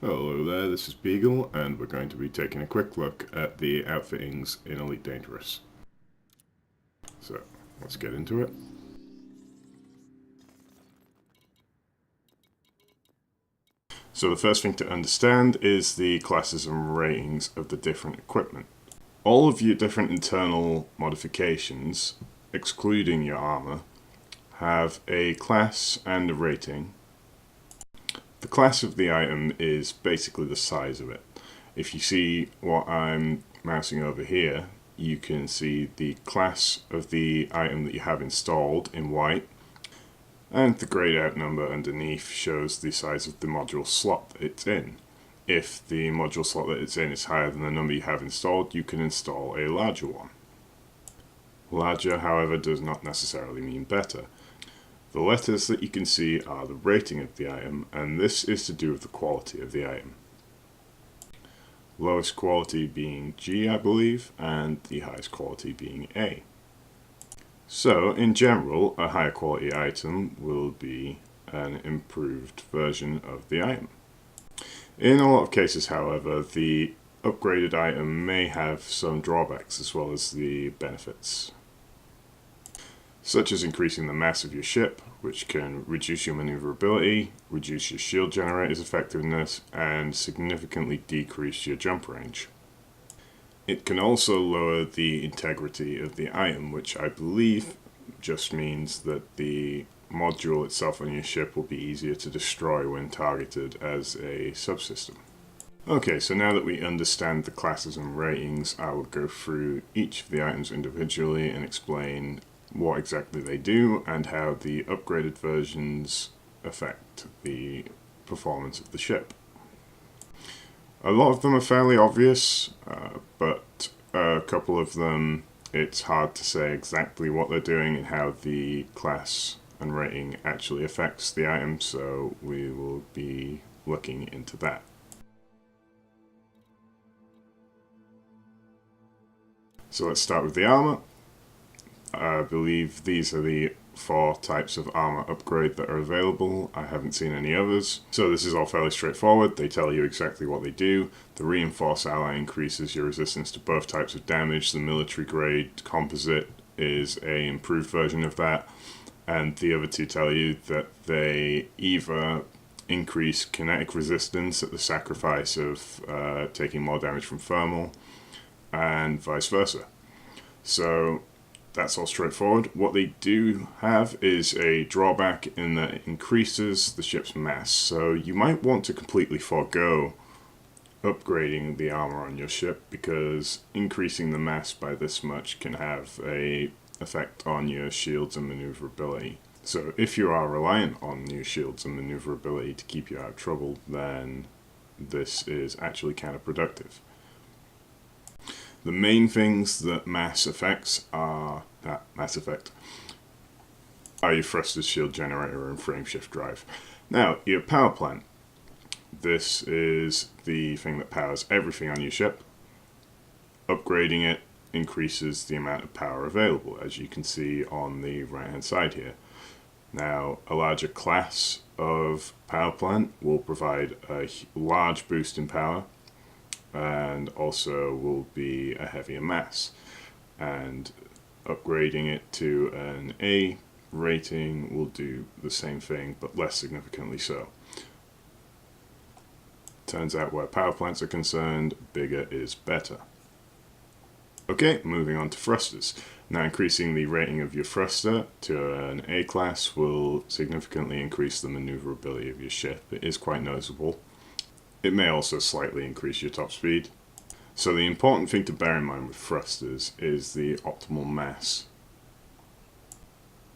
Hello there, this is Beagle, and we're going to be taking a quick look at the outfittings in Elite Dangerous. So, let's get into it. So the first thing to understand is the classes and ratings of the different equipment. All of your different internal modifications, excluding your armor, have a class and a rating. The class of the item is basically the size of it. If you see what I'm mousing over here, you can see the class of the item that you have installed in white, and the grayed out number underneath shows the size of the module slot that it's in. If the module slot that it's in is higher than the number you have installed, you can install a larger one. Larger, however, does not necessarily mean better. The letters that you can see are the rating of the item, and this is to do with the quality of the item. Lowest quality being G, I believe, and the highest quality being A. So, in general, a higher quality item will be an improved version of the item. In a lot of cases, however, the upgraded item may have some drawbacks as well as the benefits, such as increasing the mass of your ship, which can reduce your maneuverability, reduce your shield generator's effectiveness, and significantly decrease your jump range. It can also lower the integrity of the item, which I believe just means that the module itself on your ship will be easier to destroy when targeted as a subsystem. Okay, so now that we understand the classes and ratings, I will go through each of the items individually and explain what exactly they do and how the upgraded versions affect the performance of the ship. A lot of them are fairly obvious, but a couple of them it's hard to say exactly what they're doing and how the class and rating actually affects the item, so we will be looking into that. So let's start with the armor. I believe these are the 4 types of armor upgrade that are available. I haven't seen any others. So this is all fairly straightforward. They tell you exactly what they do. The Reinforce Ally increases your resistance to both types of damage. The military grade composite is a improved version of that. And the other 2 tell you that they either increase kinetic resistance at the sacrifice of taking more damage from thermal, and vice versa. So that's all straightforward. What they do have is a drawback in that it increases the ship's mass. So you might want to completely forego upgrading the armor on your ship, because increasing the mass by this much can have a effect on your shields and maneuverability. So if you are reliant on new shields and maneuverability to keep you out of trouble, then this is actually counterproductive. The main things that mass affects are your thrusters, shield generator, and frameshift drive. Now, your power plant. This is the thing that powers everything on your ship. Upgrading it increases the amount of power available, as you can see on the right hand side here. Now, a larger class of power plant will provide a large boost in power, and also will be a heavier mass. And upgrading it to an A rating will do the same thing, but less significantly so. Turns out where power plants are concerned, bigger is better. Okay, moving on to thrusters. Now, increasing the rating of your thruster to an A class will significantly increase the maneuverability of your ship. It is quite noticeable. It may also slightly increase your top speed. So the important thing to bear in mind with thrusters is the optimal mass.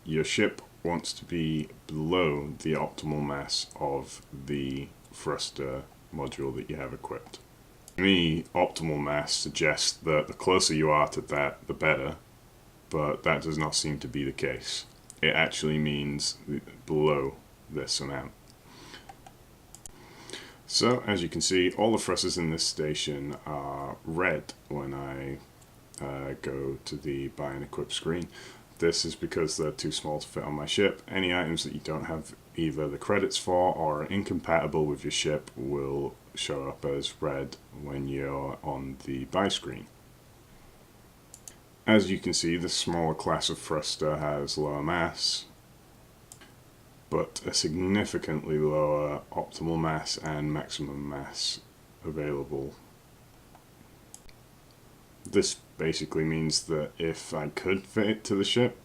Your ship wants to be below the optimal mass of the thruster module that you have equipped. To me, optimal mass suggests that the closer you are to that, the better, but that does not seem to be the case. It actually means below this amount. So, as you can see, all the thrusters in this station are red when I go to the buy and equip screen. This is because they're too small to fit on my ship. Any items that you don't have either the credits for or are incompatible with your ship will show up as red when you're on the buy screen. As you can see, the smaller class of thruster has lower mass, but a significantly lower optimal mass and maximum mass available. This basically means that if I could fit it to the ship,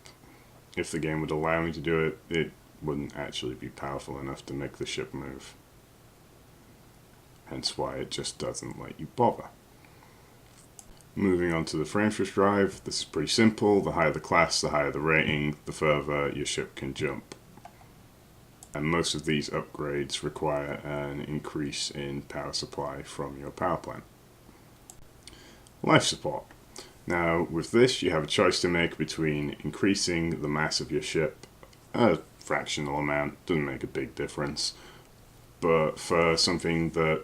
if the game would allow me to do it, it wouldn't actually be powerful enough to make the ship move. Hence why it just doesn't let you bother. Moving on to the frameshift drive, this is pretty simple. The higher the class, the higher the rating, the further your ship can jump. And most of these upgrades require an increase in power supply from your power plant. Life support. Now with this you have a choice to make between increasing the mass of your ship a fractional amount, doesn't make a big difference, but for something that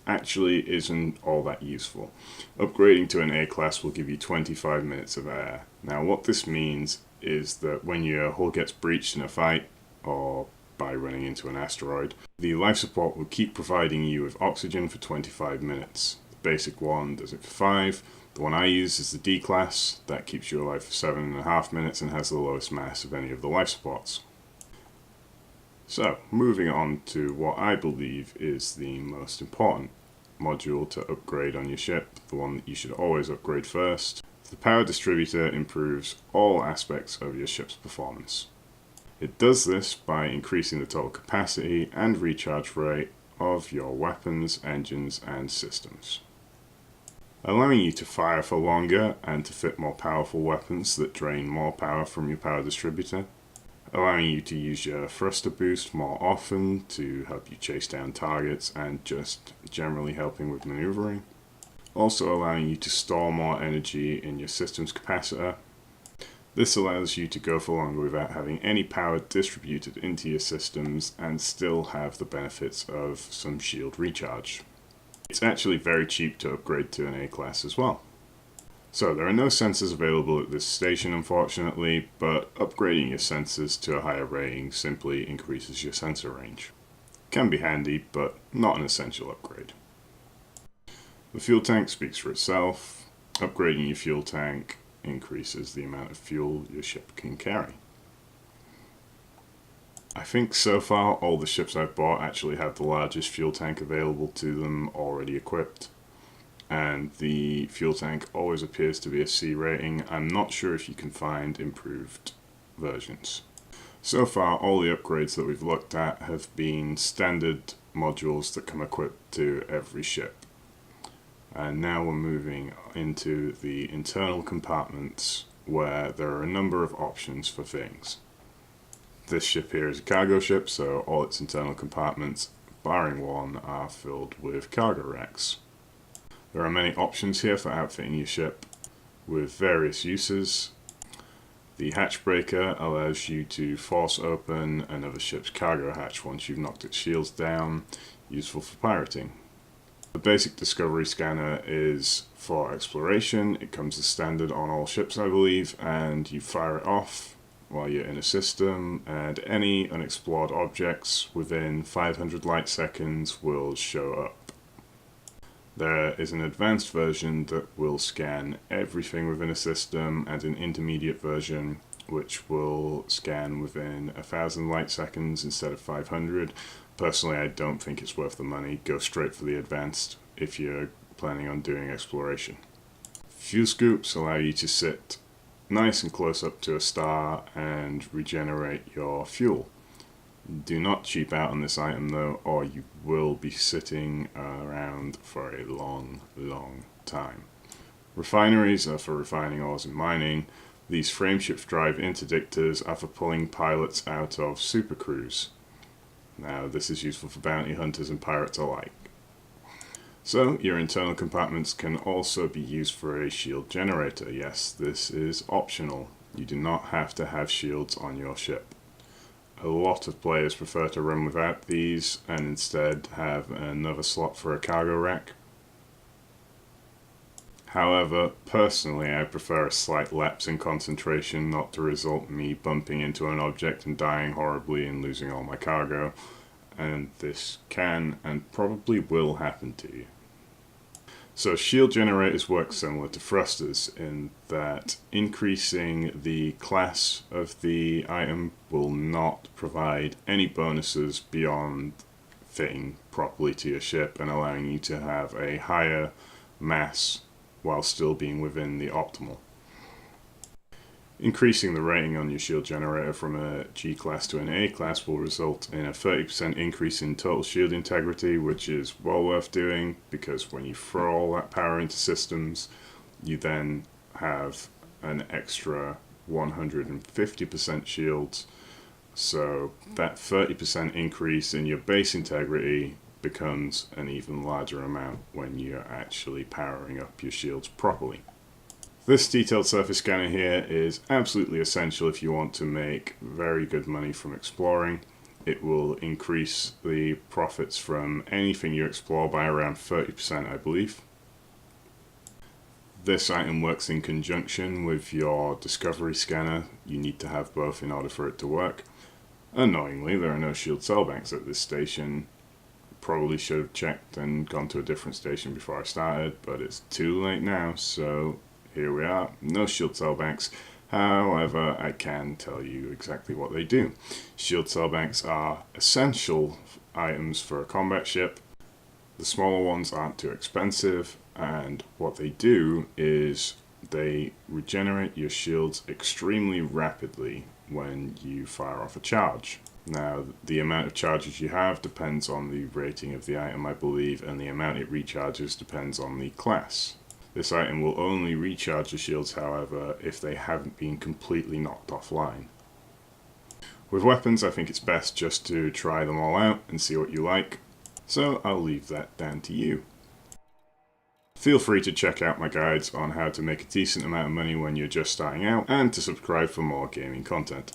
actually isn't all that useful. Upgrading to an A class will give you 25 minutes of air. Now what this means is that when your hull gets breached in a fight or by running into an asteroid, the life support will keep providing you with oxygen for 25 minutes. The basic one does it for 5. The one I use is the D class. That keeps you alive for 7.5 minutes and has the lowest mass of any of the life supports. So, moving on to what I believe is the most important module to upgrade on your ship, the one that you should always upgrade first. The power distributor improves all aspects of your ship's performance. It does this by increasing the total capacity and recharge rate of your weapons, engines, and systems, allowing you to fire for longer and to fit more powerful weapons that drain more power from your power distributor, allowing you to use your thruster boost more often to help you chase down targets and just generally helping with maneuvering, also allowing you to store more energy in your system's capacitor. This allows you to go for longer without having any power distributed into your systems and still have the benefits of some shield recharge. It's actually very cheap to upgrade to an A class as well. So there are no sensors available at this station unfortunately, but upgrading your sensors to a higher rating simply increases your sensor range. Can be handy, but not an essential upgrade. The fuel tank speaks for itself. Upgrading your fuel tank increases the amount of fuel your ship can carry. I think so far all the ships I've bought actually have the largest fuel tank available to them already equipped, and the fuel tank always appears to be a C rating. I'm not sure if you can find improved versions. So far all the upgrades that we've looked at have been standard modules that come equipped to every ship. And now we're moving into the internal compartments where there are a number of options for things. This ship here is a cargo ship, so all its internal compartments, barring one, are filled with cargo racks. There are many options here for outfitting your ship with various uses. The hatch breaker allows you to force open another ship's cargo hatch once you've knocked its shields down, useful for pirating. The basic discovery scanner is for exploration. It comes as standard on all ships I believe, and you fire it off while you're in a system, and any unexplored objects within 500 light seconds will show up. There is an advanced version that will scan everything within a system, and an intermediate version which will scan within 1000 light seconds instead of 500. Personally, I don't think it's worth the money. Go straight for the advanced if you're planning on doing exploration. Fuel scoops allow you to sit nice and close up to a star and regenerate your fuel. Do not cheap out on this item though, or you will be sitting around for a long time. Refineries are for refining ores and mining. These frameshift drive interdictors are for pulling pilots out of supercruise. Now this is useful for bounty hunters and pirates alike. So your internal compartments can also be used for a shield generator. Yes, this is optional. You do not have to have shields on your ship. A lot of players prefer to run without these and instead have another slot for a cargo rack. However, personally, I prefer a slight lapse in concentration not to result in me bumping into an object and dying horribly and losing all my cargo, and this can and probably will happen to you. So shield generators work similar to thrusters in that increasing the class of the item will not provide any bonuses beyond fitting properly to your ship and allowing you to have a higher mass while still being within the optimal. Increasing the rating on your shield generator from a G class to an A class will result in a 30% increase in total shield integrity, which is well worth doing because when you throw all that power into systems, you then have an extra 150% shields. So that 30% increase in your base integrity becomes an even larger amount when you're actually powering up your shields properly. This detailed surface scanner here is absolutely essential if you want to make very good money from exploring. It will increase the profits from anything you explore by around 30%, I believe. This item works in conjunction with your discovery scanner. You need to have both in order for it to work. Annoyingly, there are no shield cell banks at this station. Probably should have checked and gone to a different station before I started, but it's too late now, so here we are, no shield cell banks. However, I can tell you exactly what they do. Shield cell banks are essential items for a combat ship. The smaller ones aren't too expensive, and what they do is they regenerate your shields extremely rapidly when you fire off a charge. Now, the amount of charges you have depends on the rating of the item, I believe, and the amount it recharges depends on the class. This item will only recharge the shields, however, if they haven't been completely knocked offline. With weapons, I think it's best just to try them all out and see what you like, so I'll leave that down to you. Feel free to check out my guides on how to make a decent amount of money when you're just starting out, and to subscribe for more gaming content.